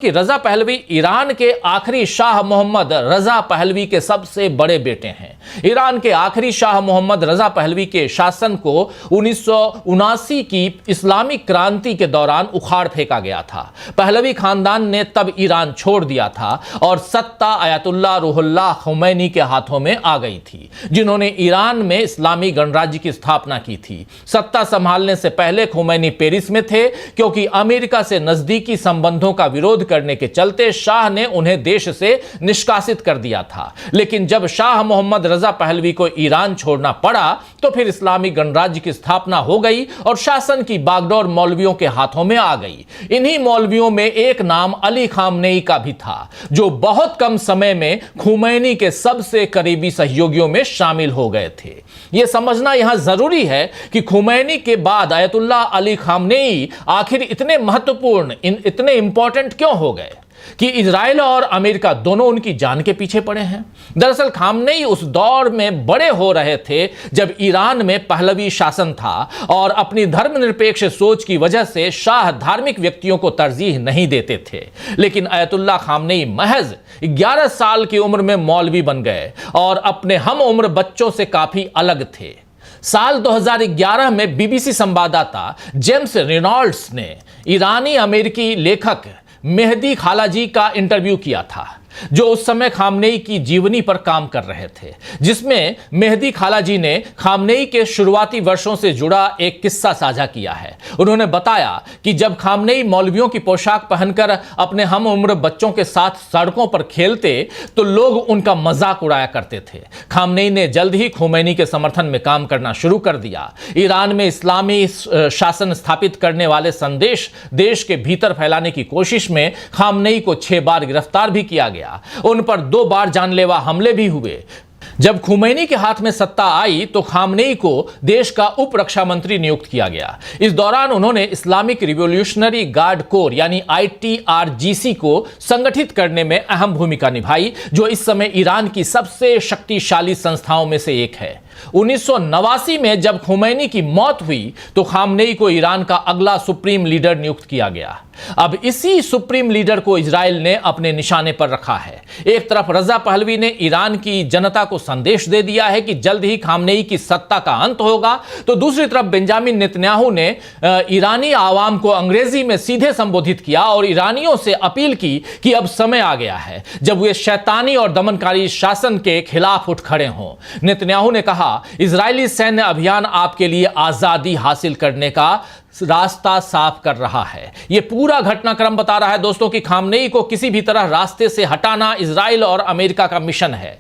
कि Reza Pahlavi Iran के आखिरी शाह मोहम्मद रजा पहलवी के सबसे बड़े बेटे हैं। ईरान के आखिरी शाह मोहम्मद रजा पहलवी के शासन को 1979 की इस्लामिक क्रांति के दौरान उखाड़ फेंका गया था। पहलवी खानदान ने तब ईरान छोड़ दिया था और सत्ता अयतुल्लाह रूहुल्लाह खुमैनी के हाथों में आ गई थी, जिन्होंने ईरान में इस्लामी गणराज्य की स्थापना की थी। सत्ता संभालने से पहले खुमैनी पेरिस में थे, क्योंकि अमेरिका से नजदीकी संबंधों का विरोध करने के चलते शाह ने उन्हें देश से निष्कासित कर दिया था। लेकिन जब शाह मोहम्मद रजा पहलवी को ईरान छोड़ना पड़ा तो फिर इस्लामी गणराज्य की स्थापना हो गई और शासन की बागडोर मौलवियों के हाथों में आ गई। इन्हीं मौलवियों में एक नाम अली खामनेई का भी था, जो बहुत कम समय में खुमैनी के सबसे करीबी सहयोगियों में शामिल हो गए थे। यह समझना यहां जरूरी है कि खुमैनी के बाद अयतुल्लाह अली खामनेई आखिर इतने महत्वपूर्ण, इतने इंपॉर्टेंट क्यों हो गए कि इजराइल और अमेरिका दोनों उनकी जान के पीछे पड़े हैं। दरअसल खामनेई उस दौर में बड़े हो रहे थे जब ईरान में पहलवी शासन था और अपनी धर्मनिरपेक्ष सोच की वजह से शाह धार्मिक व्यक्तियों को तरजीह नहीं देते थे। लेकिन अयतुल्लाह खामनेई महज 11 साल की उम्र में मौलवी बन गए और अपने हम उम्र बच्चों से काफी अलग थे। साल 2011 में बीबीसी संवाददाता जेम्स रेनॉल्ड्स ने ईरानी अमेरिकी लेखक मेहदी खालाजी का इंटरव्यू किया था, जो उस समय खामनेई की जीवनी पर काम कर रहे थे, जिसमें मेहदी खालाजी ने खामनेई के शुरुआती वर्षों से जुड़ा एक किस्सा साझा किया है। उन्होंने बताया कि जब खामनेई मौलवियों की पोशाक पहनकर अपने हम उम्र बच्चों के साथ सड़कों पर खेलते तो लोग उनका मजाक उड़ाया करते थे। खामनेई ने जल्द ही खुमैनी के समर्थन में काम करना शुरू कर दिया। ईरान में इस्लामी शासन स्थापित करने वाले संदेश देश के भीतर फैलाने की कोशिश में खामनेई को 6 बार गिरफ्तार भी किया गया। उन पर 2 बार जानलेवा हमले भी हुए। जब खुमैनी के हाथ में सत्ता आई तो खामनेई को देश का उप रक्षा मंत्री नियुक्त किया गया। इस दौरान उन्होंने इस्लामिक रिवॉल्यूशनरी गार्ड कोर यानी ITRGC को संगठित करने में अहम भूमिका निभाई, जो इस समय ईरान की सबसे शक्तिशाली संस्थाओं में से एक है। 1989 में जब खुमैनी की मौत हुई तो खामनेई को ईरान का अगला सुप्रीम लीडर नियुक्त किया गया। अब इसी सुप्रीम लीडर को इजराइल ने अपने निशाने पर रखा है। एक तरफ रजा पहलवी ने ईरान की जनता को संदेश दे दिया है कि जल्द ही खामनेई की सत्ता का अंत होगा, तो दूसरी तरफ बेंजामिन नेतन्याहू ने ईरानी आवाम को अंग्रेजी में सीधे संबोधित किया और ईरानियों से अपील की कि अब समय आ गया है जब वे शैतानी और दमनकारी शासन के खिलाफ उठ खड़े हों। नेतन्याहू ने कहा, इजरायली सैन्य अभियान आपके लिए आजादी हासिल करने का रास्ता साफ कर रहा है। यह पूरा घटनाक्रम बता रहा है दोस्तों कि खामनेई को किसी भी तरह रास्ते से हटाना इजराइल और अमेरिका का मिशन है।